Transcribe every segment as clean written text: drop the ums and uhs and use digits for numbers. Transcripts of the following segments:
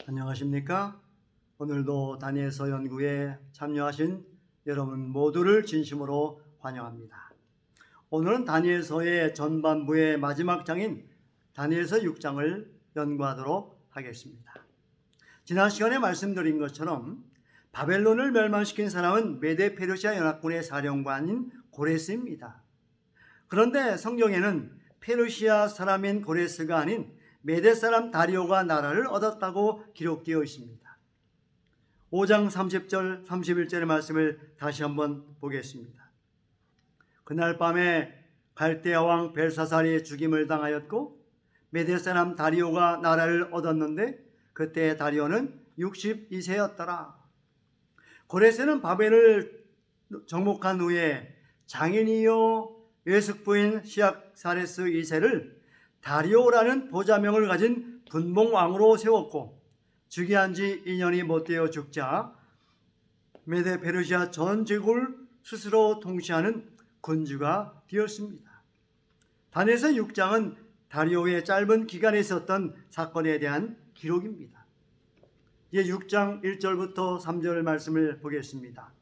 안녕하십니까? 오늘도 다니엘서 연구에 참여하신 여러분 모두를 진심으로 환영합니다. 오늘은 다니엘서의 전반부의 마지막 장인 다니엘서 6장을 연구하도록 하겠습니다. 지난 시간에 말씀드린 것처럼 바벨론을 멸망시킨 사람은 메데 페르시아 연합군의 사령관인 고레스입니다. 그런데 성경에는 페르시아 사람인 고레스가 아닌 메대 사람 다리오가 나라를 얻었다고 기록되어 있습니다. 5장 30절 31절의 말씀을 다시 한번 보겠습니다. 그날 밤에 갈대아 왕 벨사살이 죽임을 당하였고 메대 사람 다리오가 나라를 얻었는데 그때 다리오는 62세였더라. 고레스는 바벨을 정복한 후에 장인이요 외숙부인 시악사레스 2세를 다리오라는 보자명을 가진 분봉왕으로 세웠고 즉위한 지 2년이 못되어 죽자 메데 페르시아 전 제국을 스스로 통치하는 군주가 되었습니다. 다니엘서 6장은 다리오의 짧은 기간에 있었던 사건에 대한 기록입니다. 이제 6장 1절부터 3절 말씀을 보겠습니다.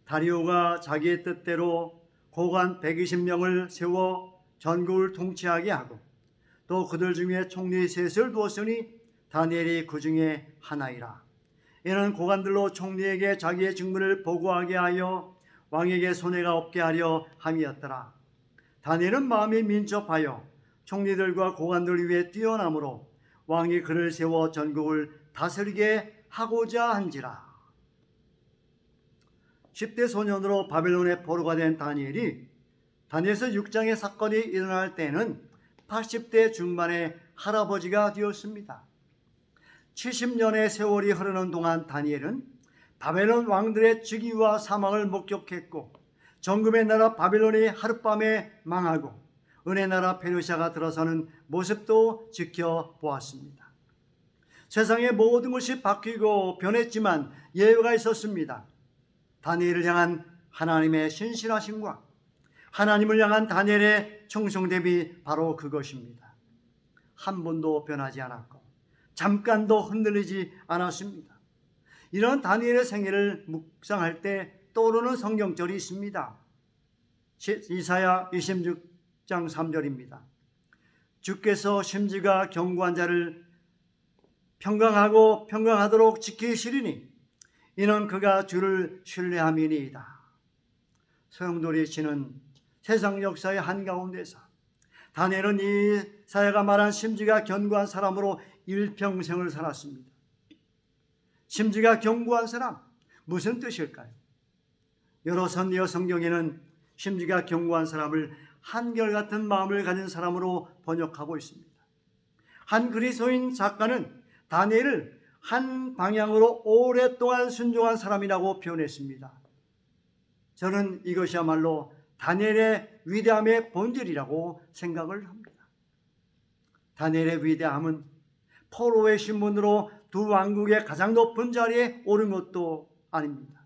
다리오가 자기의 뜻대로 고관 120명을 세워 전국을 통치하게 하고 또 그들 중에 총리 셋을 두었으니 다니엘이 그 중에 하나이라. 이는 고관들로 총리에게 자기의 직무를 보고하게 하여 왕에게 손해가 없게 하려 함이었더라. 다니엘은 마음이 민첩하여 총리들과 고관들 위에 뛰어나므로 왕이 그를 세워 전국을 다스리게 하고자 한지라. 10대 소년으로 바벨론의 포로가 된 다니엘이 다니엘서 6장의 사건이 일어날 때는 80대 중반의 할아버지가 되었습니다. 70년의 세월이 흐르는 동안 다니엘은 바벨론 왕들의 즉위와 사망을 목격했고 정금의 나라 바벨론이 하룻밤에 망하고 은혜 나라 페르시아가 들어서는 모습도 지켜보았습니다. 세상의 모든 것이 바뀌고 변했지만 예외가 있었습니다. 다니엘을 향한 하나님의 신실하심과 하나님을 향한 다니엘의 충성됨이 바로 그것입니다. 한 번도 변하지 않았고 잠깐도 흔들리지 않았습니다. 이런 다니엘의 생애를 묵상할 때 떠오르는 성경절이 있습니다. 이사야 26장 3절입니다. 주께서 심지가 견고한 자를 평강하고 평강하도록 지키시리니 이는 그가 주를 신뢰함이니이다. 소용돌이 치는 세상 역사의 한가운데서 다니엘은 이사야가 말한 심지가 견고한 사람으로 일평생을 살았습니다. 심지가 견고한 사람, 무슨 뜻일까요? 여러 선지어 성경에는 심지가 견고한 사람을 한결같은 마음을 가진 사람으로 번역하고 있습니다. 한 그리스도인 작가는 다니엘을 한 방향으로 오랫동안 순종한 사람이라고 표현했습니다. 저는 이것이야말로 다니엘의 위대함의 본질이라고 생각을 합니다. 다니엘의 위대함은 포로의 신분으로 두 왕국의 가장 높은 자리에 오른 것도 아닙니다.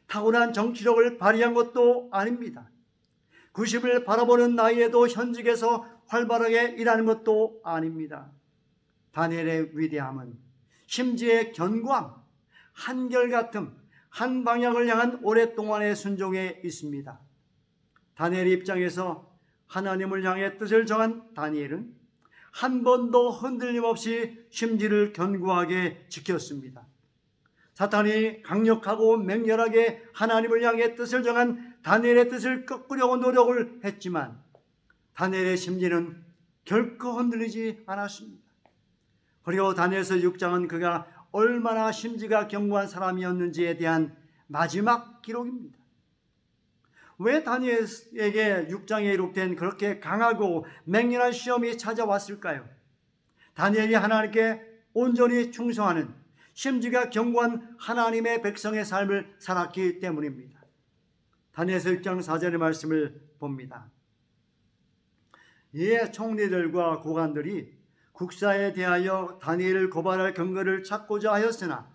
타고난 정치력을 발휘한 것도 아닙니다. 90을 바라보는 나이에도 현직에서 활발하게 일하는 것도 아닙니다. 다니엘의 위대함은 심지의 견고함, 한결같음, 한 방향을 향한 오랫동안의 순종에 있습니다. 다니엘의 입장에서 하나님을 향해 뜻을 정한 다니엘은 한 번도 흔들림 없이 심지를 견고하게 지켰습니다. 사탄이 강력하고 맹렬하게 하나님을 향해 뜻을 정한 다니엘의 뜻을 꺾으려고 노력을 했지만 다니엘의 심지는 결코 흔들리지 않았습니다. 그리고 다니엘서 6장은 그가 얼마나 심지가 견고한 사람이었는지에 대한 마지막 기록입니다. 왜 다니엘에게 6장에 기록된 그렇게 강하고 맹렬한 시험이 찾아왔을까요? 다니엘이 하나님께 온전히 충성하는 심지가 견고한 하나님의 백성의 삶을 살았기 때문입니다. 다니엘서 6장 4절의 말씀을 봅니다. 이에 총리들과 고관들이 국사에 대하여 다니엘을 고발할 근거를 찾고자 하였으나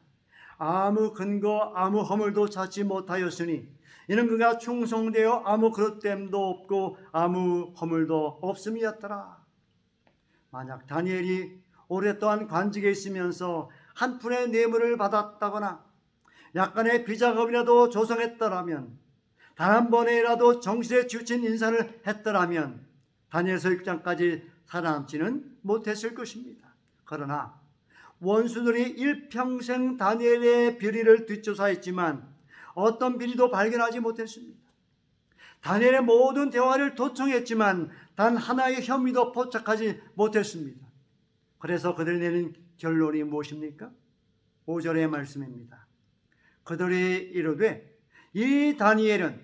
아무 근거 아무 허물도 찾지 못하였으니 이는 그가 충성되어 아무 그릇됨도 없고 아무 허물도 없음이었더라. 만약 다니엘이 오랫동안 관직에 있으면서 한 푼의 뇌물을 받았다거나 약간의 비자금이라도 조성했더라면, 단 한 번이라도 정실에 치우친 인사를 했더라면 다니엘서 6장까지 살아남지는 못했을 것입니다. 그러나 원수들이 일평생 다니엘의 비리를 뒷조사했지만 어떤 비리도 발견하지 못했습니다. 다니엘의 모든 대화를 도청했지만 단 하나의 혐의도 포착하지 못했습니다. 그래서 그들이 내린 결론이 무엇입니까? 5절의 말씀입니다. 그들이 이르되 이 다니엘은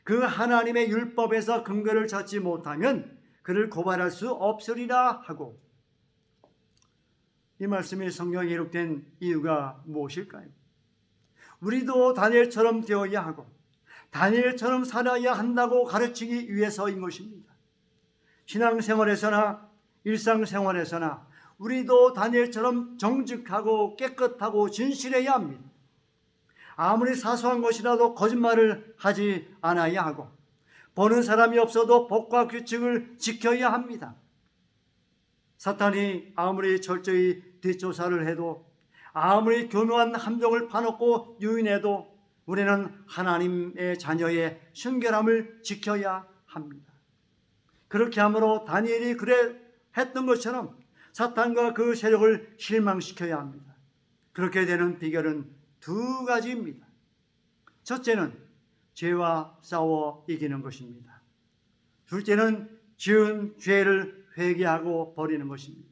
그 하나님의 율법에서 근거를 찾지 못하면 그를 고발할 수 없으리라 하고, 이 말씀이 성경에 기록된 이유가 무엇일까요? 우리도 다니엘처럼 되어야 하고 다니엘처럼 살아야 한다고 가르치기 위해서인 것입니다. 신앙생활에서나 일상생활에서나 우리도 다니엘처럼 정직하고 깨끗하고 진실해야 합니다. 아무리 사소한 것이라도 거짓말을 하지 않아야 하고 보는 사람이 없어도 법과 규칙을 지켜야 합니다. 사탄이 아무리 철저히 뒷조사를 해도 아무리 교묘한 함정을 파놓고 유인해도 우리는 하나님의 자녀의 순결함을 지켜야 합니다. 그렇게 함으로 다니엘이 그래 했던 것처럼 사탄과 그 세력을 실망시켜야 합니다. 그렇게 되는 비결은 두 가지입니다. 첫째는 죄와 싸워 이기는 것입니다. 둘째는 지은 죄를 회개하고 버리는 것입니다.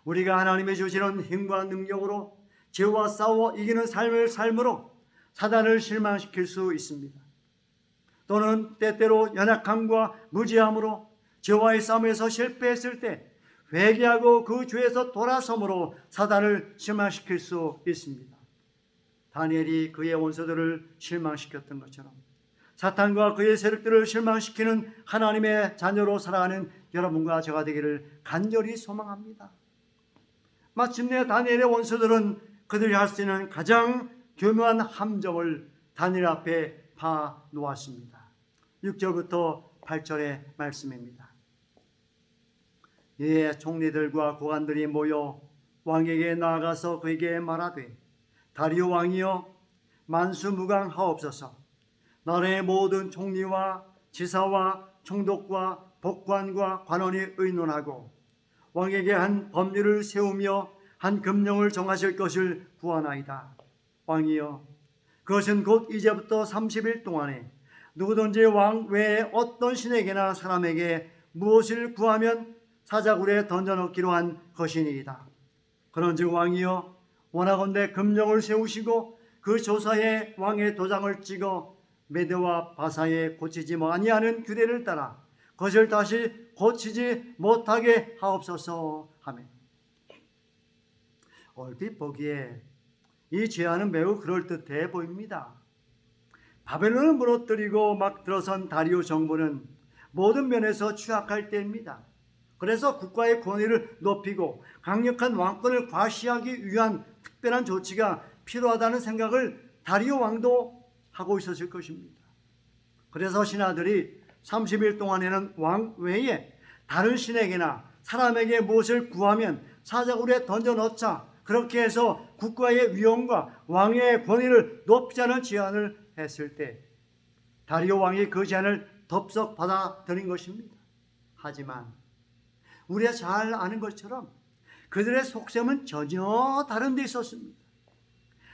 우리가 하나님의 주시는 힘과 능력으로 죄와 싸워 이기는 삶을 삶으로 사단을 실망시킬 수 있습니다. 또는 때때로 연약함과 무지함으로 죄와의 싸움에서 실패했을 때 회개하고 그 죄에서 돌아섬으로 사단을 실망시킬 수 있습니다. 다니엘이 그의 원수들을 실망시켰던 것처럼 사탄과 그의 세력들을 실망시키는 하나님의 자녀로 살아가는 여러분과 저가 되기를 간절히 소망합니다. 마침내 다니엘의 원수들은 그들이 할 수 있는 가장 교묘한 함정을 다니엘 앞에 파 놓았습니다. 6절부터 8절의 말씀입니다. 이에 총리들과 고관들이 모여 왕에게 나아가서 그에게 말하되 다리오 왕이여 만수무강하옵소서. 나라의 모든 총리와 지사와 총독과 법관과 관원이 의논하고 왕에게 한 법률을 세우며 한 금령을 정하실 것을 구하나이다. 왕이여 그것은 곧 이제부터 30일 동안에 누구든지 왕 외에 어떤 신에게나 사람에게 무엇을 구하면 사자굴에 던져넣기로 한 것이니이다. 그런즉 왕이여 원하건대 금령을 세우시고 그 조사에 왕의 도장을 찍어 메대와 바사에 고치지 아니하는 규례를 따라 그것을 다시 고치지 못하게 하옵소서 하며, 얼핏 보기에 이 제안은 매우 그럴듯해 보입니다. 바벨론을 무너뜨리고 막 들어선 다리오 정부는 모든 면에서 취약할 때입니다. 그래서 국가의 권위를 높이고 강력한 왕권을 과시하기 위한 특별한 조치가 필요하다는 생각을 다리오 왕도 하고 있었을 것입니다. 그래서 신하들이 30일 동안에는 왕 외에 다른 신에게나 사람에게 무엇을 구하면 사자굴에 던져 넣자, 그렇게 해서 국가의 위엄과 왕의 권위를 높이자는 제안을 했을 때 다리오 왕이 그 제안을 덥석 받아들인 것입니다. 하지만 우리가 잘 아는 것처럼 그들의 속셈은 전혀 다른 데 있었습니다.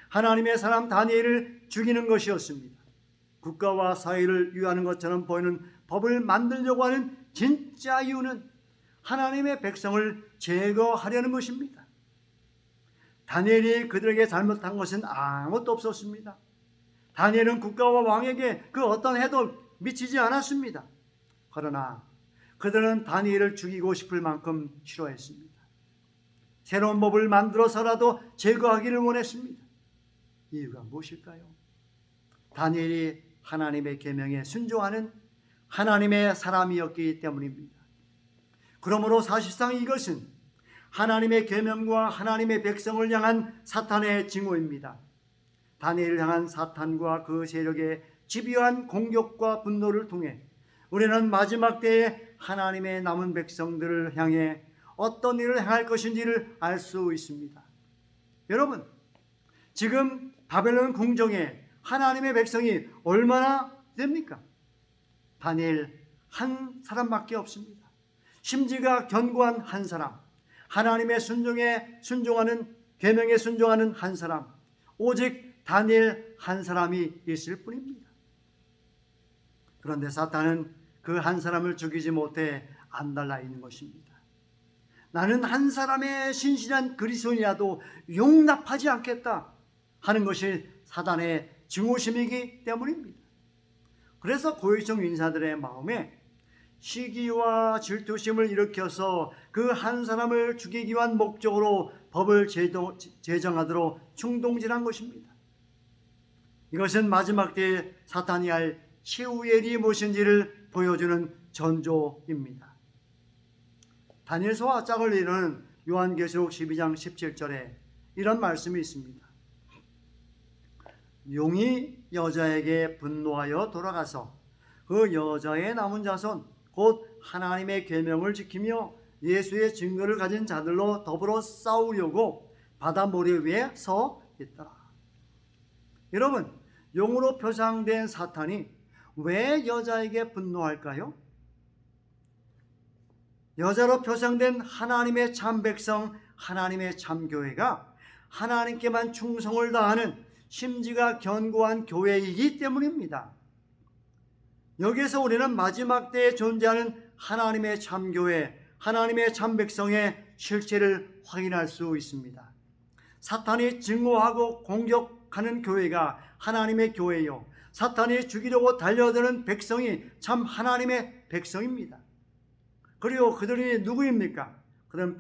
하나님의 사람 다니엘을 죽이는 것이었습니다. 국가와 사회를 위하는 것처럼 보이는 법을 만들려고 하는 진짜 이유는 하나님의 백성을 제거하려는 것입니다. 다니엘이 그들에게 잘못한 것은 아무것도 없었습니다. 다니엘은 국가와 왕에게 그 어떤 해도 미치지 않았습니다. 그러나 그들은 다니엘을 죽이고 싶을 만큼 싫어했습니다. 새로운 법을 만들어서라도 제거하기를 원했습니다. 이유가 무엇일까요? 다니엘이 하나님의 계명에 순종하는 하나님의 사람이었기 때문입니다. 그러므로 사실상 이것은 하나님의 계명과 하나님의 백성을 향한 사탄의 징후입니다. 다니엘을 향한 사탄과 그 세력의 집요한 공격과 분노를 통해 우리는 마지막 때에 하나님의 남은 백성들을 향해 어떤 일을 행할 것인지를 알 수 있습니다. 여러분, 지금 바벨론 궁정에 하나님의 백성이 얼마나 됩니까? 다니엘 한 사람밖에 없습니다. 심지가 견고한 한 사람, 하나님의 순종하는 계명에 순종하는 한 사람, 오직 다니엘 한 사람이 있을 뿐입니다. 그런데 사탄은 그 한 사람을 죽이지 못해 안달나 있는 것입니다. 나는 한 사람의 신실한 그리스도인이라도 용납하지 않겠다 하는 것이 사단의 증오심이기 때문입니다. 그래서 고위층 인사들의 마음에 시기와 질투심을 일으켜서 그 한 사람을 죽이기 위한 목적으로 법을 제정하도록 충동질한 것입니다. 이것은 마지막 때에 사탄이 할 최후의 일이 무엇인지를 보여주는 전조입니다. 다니엘서와 짝을 이루는 요한계시록 12장 17절에 이런 말씀이 있습니다. 용이 여자에게 분노하여 돌아가서 그 여자의 남은 자손 곧 하나님의 계명을 지키며 예수의 증거를 가진 자들로 더불어 싸우려고 바다 모래 위에 서 있더라. 여러분, 용으로 표상된 사탄이 왜 여자에게 분노할까요? 여자로 표상된 하나님의 참 백성, 하나님의 참 교회가 하나님께만 충성을 다하는 심지가 견고한 교회이기 때문입니다. 여기에서 우리는 마지막 때에 존재하는 하나님의 참 교회, 하나님의 참 백성의 실체를 확인할 수 있습니다. 사탄이 증오하고 공격하는 교회가 하나님의 교회요, 사탄이 죽이려고 달려드는 백성이 참 하나님의 백성입니다. 그리고 그들이 누구입니까? 그런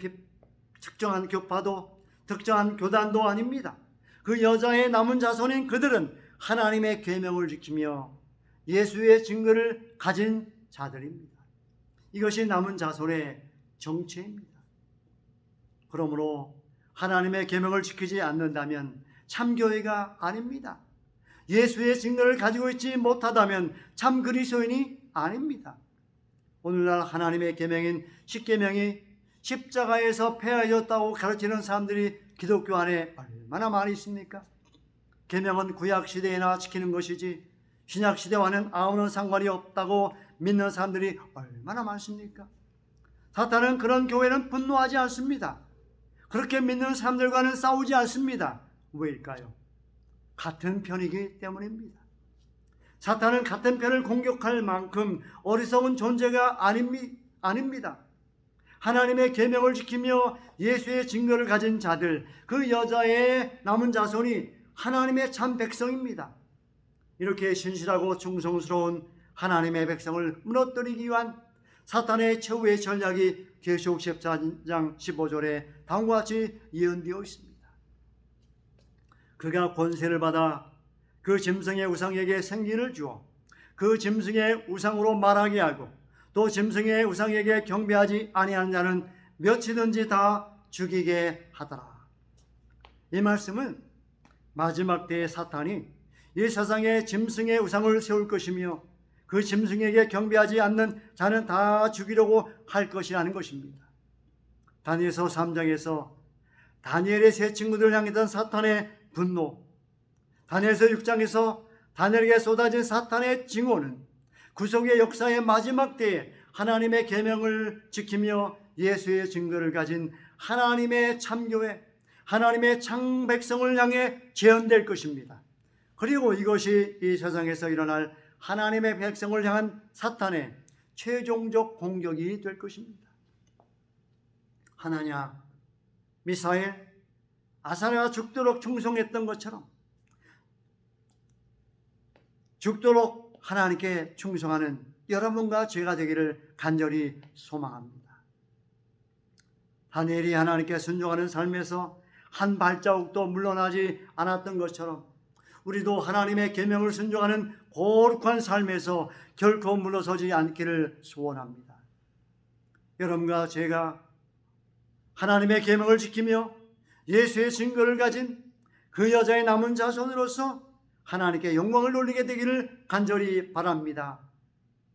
특정한 교파도 특정한 교단도 아닙니다. 그 여자의 남은 자손인 그들은 하나님의 계명을 지키며 예수의 증거를 가진 자들입니다. 이것이 남은 자손의 정체입니다. 그러므로 하나님의 계명을 지키지 않는다면 참교회가 아닙니다. 예수의 증거를 가지고 있지 못하다면 참 그리스도인이 아닙니다. 오늘날 하나님의 계명인 십계명이 십자가에서 폐하여졌다고 가르치는 사람들이 기독교 안에 얼마나 많이 있습니까? 계명은 구약 시대에나 지키는 것이지 신약 시대와는 아무런 상관이 없다고 믿는 사람들이 얼마나 많습니까? 사탄은 그런 교회는 분노하지 않습니다. 그렇게 믿는 사람들과는 싸우지 않습니다. 왜일까요? 같은 편이기 때문입니다. 사탄은 같은 편을 공격할 만큼 어리석은 존재가 아닙니다. 하나님의 계명을 지키며 예수의 증거를 가진 자들, 그 여자의 남은 자손이 하나님의 참 백성입니다. 이렇게 신실하고 충성스러운 하나님의 백성을 무너뜨리기 위한 사탄의 최후의 전략이 계시록 14장 15절에 다음과 같이 예언되어 있습니다. 그가 권세를 받아 그 짐승의 우상에게 생기를 주어 그 짐승의 우상으로 말하게 하고 또 짐승의 우상에게 경배하지 아니하는 자는 몇이든지 다 죽이게 하더라. 이 말씀은 마지막 때의 사탄이 이 세상에 짐승의 우상을 세울 것이며 그 짐승에게 경배하지 않는 자는 다 죽이려고 할 것이라는 것입니다. 다니엘서 3장에서 다니엘의 세 친구들을 향했던 사탄의 분노, 다니엘서 6장에서 다니엘에게 쏟아진 사탄의 증오는 구속의 역사의 마지막 때에 하나님의 계명을 지키며 예수의 증거를 가진 하나님의 참교회, 하나님의 참 백성을 향해 재현될 것입니다. 그리고 이것이 이 세상에서 일어날 하나님의 백성을 향한 사탄의 최종적 공격이 될 것입니다. 하나냐, 미사엘, 아사랴가 죽도록 충성했던 것처럼 죽도록 하나님께 충성하는 여러분과 제가 되기를 간절히 소망합니다. 다니엘이 하나님께 순종하는 삶에서 한 발자국도 물러나지 않았던 것처럼 우리도 하나님의 계명을 순종하는 거룩한 삶에서 결코 물러서지 않기를 소원합니다. 여러분과 제가 하나님의 계명을 지키며 예수의 증거를 가진 그 여자의 남은 자손으로서 하나님께 영광을 돌리게 되기를 간절히 바랍니다.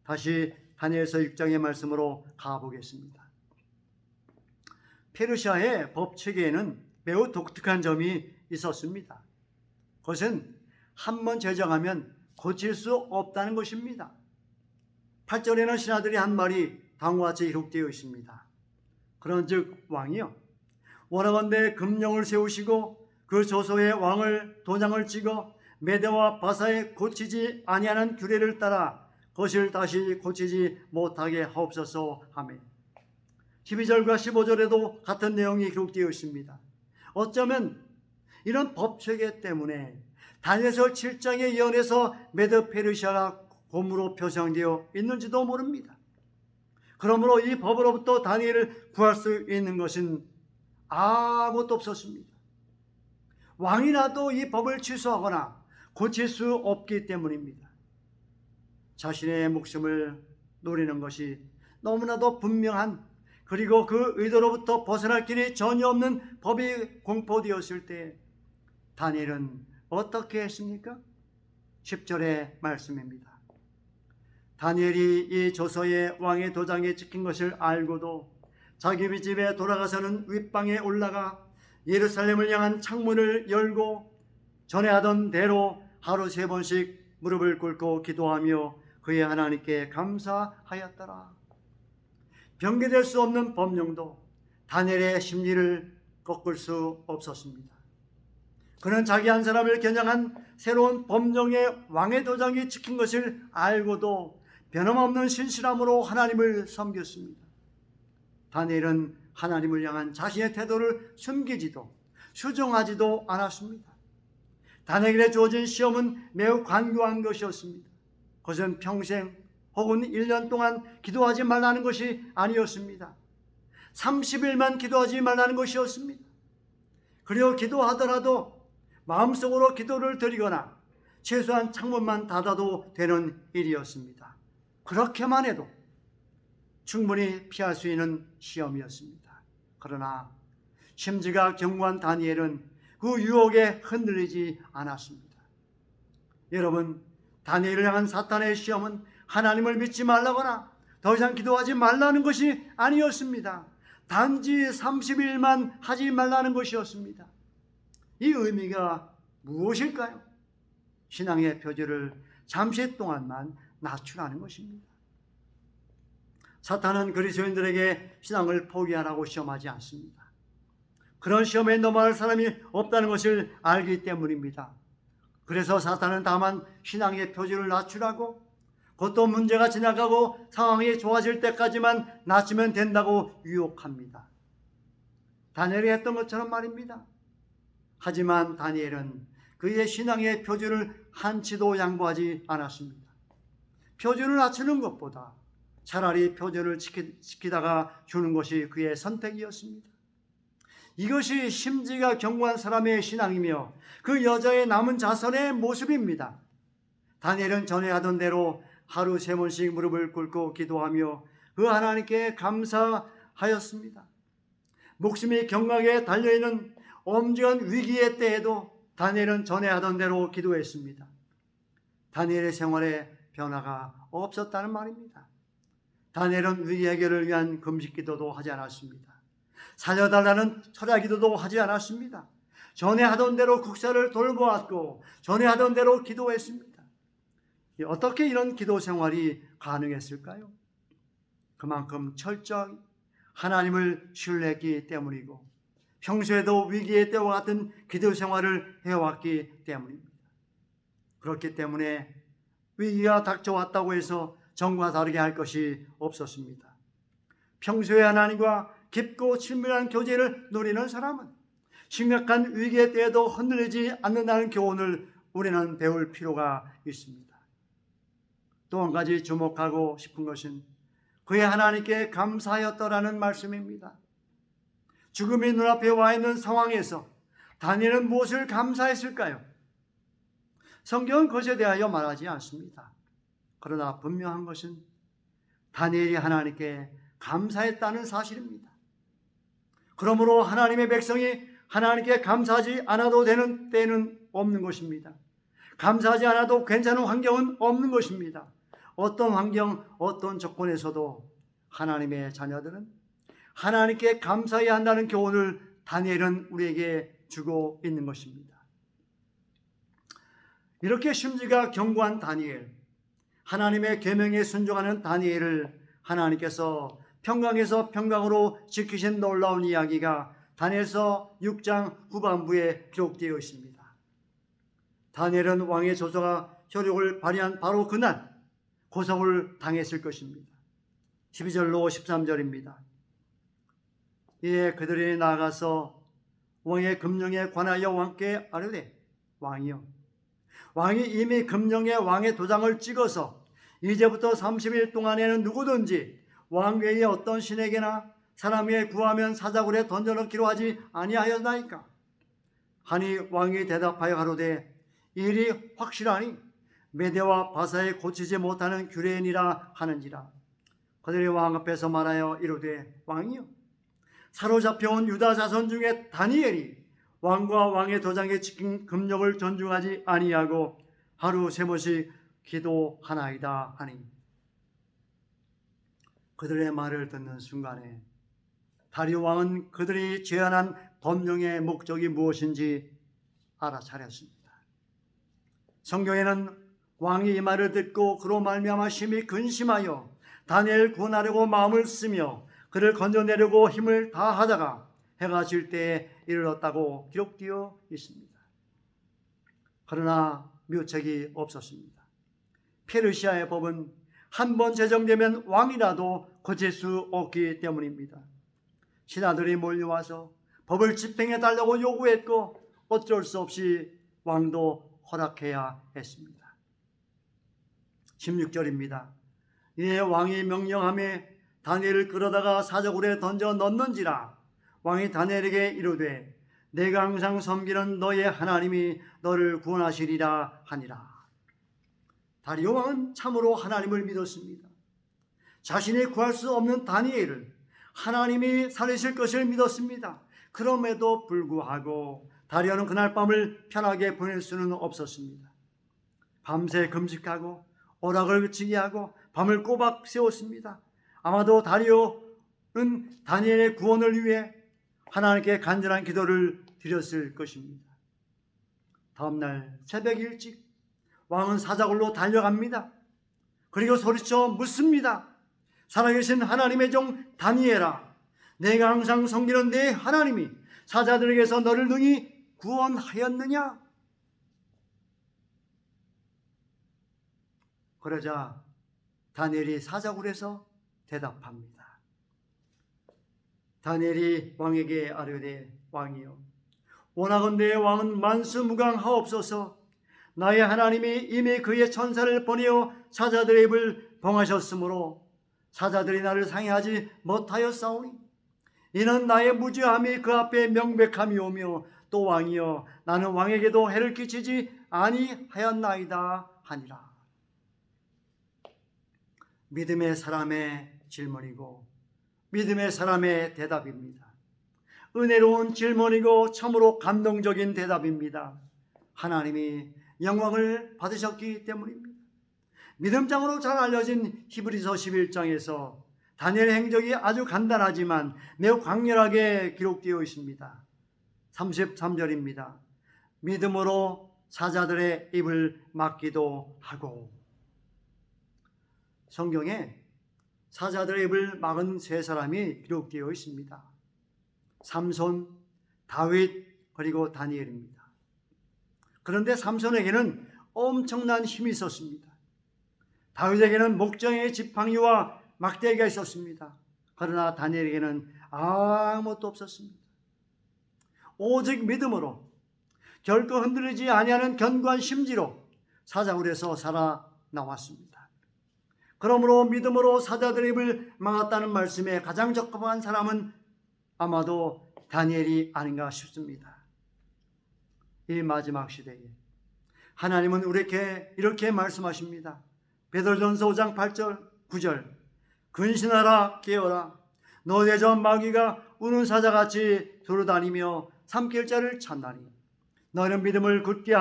다시 다니엘서 6장의 말씀으로 가보겠습니다. 페르시아의 법 체계에는 매우 독특한 점이 있었습니다. 그것은 한 번 제정하면 고칠 수 없다는 것입니다. 8절에는 신하들이 한 말이 다음과 같이 기록되어 있습니다. 그런즉 왕이여, 원하건대 금령을 세우시고 그 조서에 왕을 도장을 찍어 메대와 바사에 고치지 아니하는 규례를 따라 그것을 다시 고치지 못하게 하옵소서 하며 12절과 15절에도 같은 내용이 기록되어 있습니다. 어쩌면 이런 법체계 때문에 다니엘서 7장의 예언에서 메드 페르시아가 곰으로 표상되어 있는지도 모릅니다. 그러므로 이 법으로부터 다니엘을 구할 수 있는 것은 아무것도 없었습니다. 왕이라도 이 법을 취소하거나 고칠 수 없기 때문입니다. 자신의 목숨을 노리는 것이 너무나도 분명한, 그리고 그 의도로부터 벗어날 길이 전혀 없는 법이 공포되었을 때 다니엘은 어떻게 했습니까? 10절의 말씀입니다. 다니엘이 이 조서에 왕의 도장에 찍힌 것을 알고도 자기 집에 돌아가서는 윗방에 올라가 예루살렘을 향한 창문을 열고 전에 하던 대로 하루 3번씩 무릎을 꿇고 기도하며 그의 하나님께 감사하였더라. 변개될 수 없는 법령도 다니엘의 심리를 꺾을 수 없었습니다. 그는 자기 한 사람을 겨냥한 새로운 법령의 왕의 도장이 찍힌 것을 알고도 변함없는 신실함으로 하나님을 섬겼습니다. 다니엘은 하나님을 향한 자신의 태도를 숨기지도 수정하지도 않았습니다. 다니엘에게 주어진 시험은 매우 간교한 것이었습니다. 그것은 평생 혹은 1년 동안 기도하지 말라는 것이 아니었습니다. 30일만 기도하지 말라는 것이었습니다. 그리고 기도하더라도 마음속으로 기도를 드리거나 최소한 창문만 닫아도 되는 일이었습니다. 그렇게만 해도 충분히 피할 수 있는 시험이었습니다. 그러나 심지가 견고한 다니엘은 그 유혹에 흔들리지 않았습니다. 여러분, 다니엘을 향한 사탄의 시험은 하나님을 믿지 말라거나 더 이상 기도하지 말라는 것이 아니었습니다. 단지 30일만 하지 말라는 것이었습니다. 이 의미가 무엇일까요? 신앙의 표지를 잠시 동안만 낮추라는 것입니다. 사탄은 그리스도인들에게 신앙을 포기하라고 시험하지 않습니다. 그런 시험에 넘어갈 사람이 없다는 것을 알기 때문입니다. 그래서 사탄은 다만 신앙의 표지를 낮추라고, 그것도 문제가 지나가고 상황이 좋아질 때까지만 낮추면 된다고 유혹합니다. 다니엘이 했던 것처럼 말입니다. 하지만 다니엘은 그의 신앙의 표준을 한치도 양보하지 않았습니다. 표준을 낮추는 것보다 차라리 표준을 지키다가 주는 것이 그의 선택이었습니다. 이것이 심지가 견고한 사람의 신앙이며 그 여자의 남은 자선의 모습입니다. 다니엘은 전에 하던 대로 하루 3번씩 무릎을 꿇고 기도하며 그 하나님께 감사하였습니다. 목숨이 경각에 달려있는 엄중한 위기의 때에도 다니엘은 전에 하던 대로 기도했습니다. 다니엘의 생활에 변화가 없었다는 말입니다. 다니엘은 위기 해결을 위한 금식 기도도 하지 않았습니다. 살려달라는 철야 기도도 하지 않았습니다. 전에 하던 대로 국사를 돌보았고 전에 하던 대로 기도했습니다. 어떻게 이런 기도 생활이 가능했을까요? 그만큼 철저히 하나님을 신뢰했기 때문이고 평소에도 위기의 때와 같은 기도 생활을 해왔기 때문입니다. 그렇기 때문에 위기가 닥쳐왔다고 해서 전과 다르게 할 것이 없었습니다. 평소에 하나님과 깊고 친밀한 교제를 누리는 사람은 심각한 위기의 때에도 흔들리지 않는다는 교훈을 우리는 배울 필요가 있습니다. 또 한 가지 주목하고 싶은 것은 그의 하나님께 감사하였더라는 말씀입니다. 죽음이 눈앞에 와 있는 상황에서 다니엘은 무엇을 감사했을까요? 성경은 그것에 대하여 말하지 않습니다. 그러나 분명한 것은 다니엘이 하나님께 감사했다는 사실입니다. 그러므로 하나님의 백성이 하나님께 감사하지 않아도 되는 때는 없는 것입니다. 감사하지 않아도 괜찮은 환경은 없는 것입니다. 어떤 환경, 어떤 조건에서도 하나님의 자녀들은 하나님께 감사해야 한다는 교훈을 다니엘은 우리에게 주고 있는 것입니다. 이렇게 심지가 견고한 다니엘, 하나님의 계명에 순종하는 다니엘을 하나님께서 평강에서 평강으로 지키신 놀라운 이야기가 다니엘서 6장 후반부에 기록되어 있습니다. 다니엘은 왕의 조서가 효력을 발휘한 바로 그날 고성을 당했을 것입니다. 12절로 13절입니다. 이에 그들이 나가서 왕의 금령에 관하여 왕께 아뢰되, 왕이여, 왕이 이미 금령에 왕의 도장을 찍어서 이제부터 30일 동안에는 누구든지 왕 외에 어떤 신에게나 사람에게 구하면 사자굴에 던져넣기로 하지 아니하였나이까? 하니 왕이 대답하여 가로되, 이 일이 확실하니 메대와 바사에 고치지 못하는 규례니라 하는지라. 그들이 왕 앞에서 말하여 이르되, 왕이여, 사로잡혀온 유다 자손 중에 다니엘이 왕과 왕의 도장에 찍힌 금령을 존중하지 아니하고 하루 세번씩 기도하나이다 하니, 그들의 말을 듣는 순간에 다리오 왕은 그들이 제안한 법령의 목적이 무엇인지 알아차렸습니다. 성경에는 왕이 이 말을 듣고 그로 말미암아 심히 근심하여 다니엘 구원하려고 마음을 쓰며 그를 건져내려고 힘을 다하다가 해가 질 때에 이르렀다고 기록되어 있습니다. 그러나 묘책이 없었습니다. 페르시아의 법은 한 번 제정되면 왕이라도 고칠 수 없기 때문입니다. 신하들이 몰려와서 법을 집행해 달라고 요구했고 어쩔 수 없이 왕도 허락해야 했습니다. 16절입니다. 이에 왕이 명령하며 다니엘을 끌어다가 사자굴에 던져 넣는지라. 왕이 다니엘에게 이르되, 내가 항상 섬기는 너의 하나님이 너를 구원하시리라 하니라. 다리오 왕은 참으로 하나님을 믿었습니다. 자신이 구할 수 없는 다니엘을 하나님이 살리실 것을 믿었습니다. 그럼에도 불구하고 다리오는 그날 밤을 편하게 보낼 수는 없었습니다. 밤새 금식하고 오락을 그치게 하고 밤을 꼬박 세웠습니다. 아마도 다리오는 다니엘의 구원을 위해 하나님께 간절한 기도를 드렸을 것입니다. 다음날 새벽 일찍 왕은 사자굴로 달려갑니다. 그리고 소리쳐 묻습니다. 살아계신 하나님의 종 다니엘아, 내가 항상 섬기는 내 하나님이 사자들에게서 너를 능히 구원하였느냐? 그러자 다니엘이 사자굴에서 대답합니다. 다니엘이 왕에게 아뢰되, 왕이여, 원하건대 왕은 만수무강하옵소서. 나의 하나님이 이미 그의 천사를 보내어 사자들의 입을 봉하셨으므로 사자들이 나를 상해하지 못하였사오니 이는 나의 무죄함이 그 앞에 명백함이오며 또 왕이여, 나는 왕에게도 해를 끼치지 아니하였나이다 하니라. 믿음의 사람의 질문이고 믿음의 사람의 대답입니다. 은혜로운 질문이고 참으로 감동적인 대답입니다. 하나님이 영광을 받으셨기 때문입니다. 믿음장으로 잘 알려진 히브리서 11장에서 다니엘의 행적이 아주 간단하지만 매우 강렬하게 기록되어 있습니다. 33절입니다. 믿음으로 사자들의 입을 막기도 하고. 성경에 사자들의 입을 막은 세 사람이 기록되어 있습니다. 삼손, 다윗, 그리고 다니엘입니다. 그런데 삼손에게는 엄청난 힘이 있었습니다. 다윗에게는 목정의 지팡이와 막대기가 있었습니다. 그러나 다니엘에게는 아무것도 없었습니다. 오직 믿음으로 결코 흔들리지 아니하는 견고한 심지로 사자굴에서 살아나왔습니다. 그러므로 믿음으로 사자들의 입을 막았다는 말씀에 가장 적합한 사람은 아마도 다니엘이 아닌가 싶습니다. 이 마지막 시대에 하나님은 우리에게 이렇게 말씀하십니다. 베드로전서 5장 8절 9절 근신하라 깨어라 너 대전 마귀가 우는 사자같이 돌아다니며 삼킬 자를 찾나니 너는 믿음을 굳게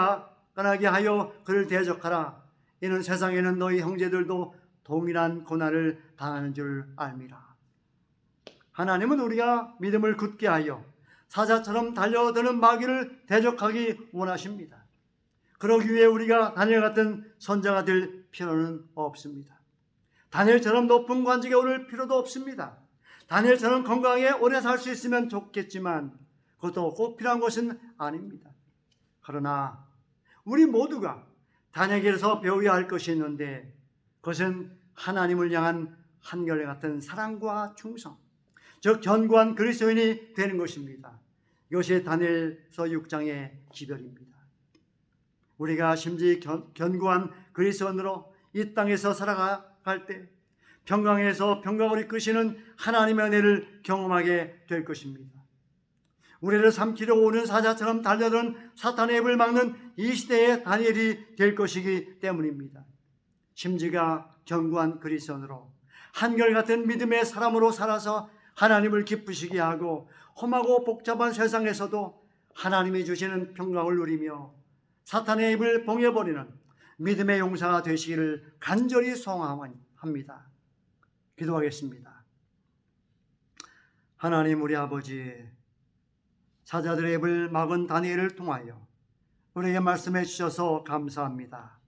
끈하게 하여 그를 대적하라. 이는 세상에는 너희 형제들도 동일한 고난을 당하는 줄 알미라. 하나님은 우리가 믿음을 굳게 하여 사자처럼 달려드는 마귀를 대적하기 원하십니다. 그러기 위해 우리가 다니엘 같은 선자가 될 필요는 없습니다. 다니엘처럼 높은 관직에 오를 필요도 없습니다. 다니엘처럼 건강하게 오래 살 수 있으면 좋겠지만 그것도 꼭 필요한 것은 아닙니다. 그러나 우리 모두가 다니엘에게서 배워야 할 것이 있는데 그것은 하나님을 향한 한결같은 사랑과 충성, 즉 견고한 그리스도인이 되는 것입니다. 이것이 다니엘서 6장의 기별입니다. 우리가 심지 견고한 그리스도인으로 이 땅에서 살아갈 때 평강에서 평강을 이끄시는 하나님의 은혜를 경험하게 될 것입니다. 우리를 삼키려 오는 사자처럼 달려드는 사탄의 입을 막는 이 시대의 다니엘이 될 것이기 때문입니다. 심지가 견고한 그리스도인으로 한결같은 믿음의 사람으로 살아서 하나님을 기쁘시게 하고 험하고 복잡한 세상에서도 하나님이 주시는 평강을 누리며 사탄의 입을 봉해버리는 믿음의 용사가 되시기를 간절히 소원합니다. 기도하겠습니다. 하나님 우리 아버지, 사자들의 입을 막은 다니엘을 통하여 우리에게 말씀해 주셔서 감사합니다.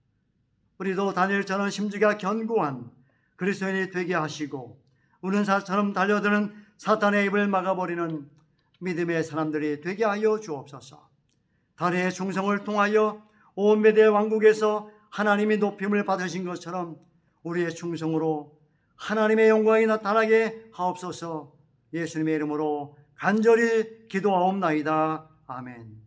우리도 다니엘처럼 심지가 견고한 그리스도인이 되게 하시고 우는 사처럼 달려드는 사탄의 입을 막아버리는 믿음의 사람들이 되게 하여 주옵소서. 다니엘의 충성을 통하여 온 메대 왕국에서 하나님이 높임을 받으신 것처럼 우리의 충성으로 하나님의 영광이 나타나게 하옵소서. 예수님의 이름으로 간절히 기도하옵나이다. 아멘.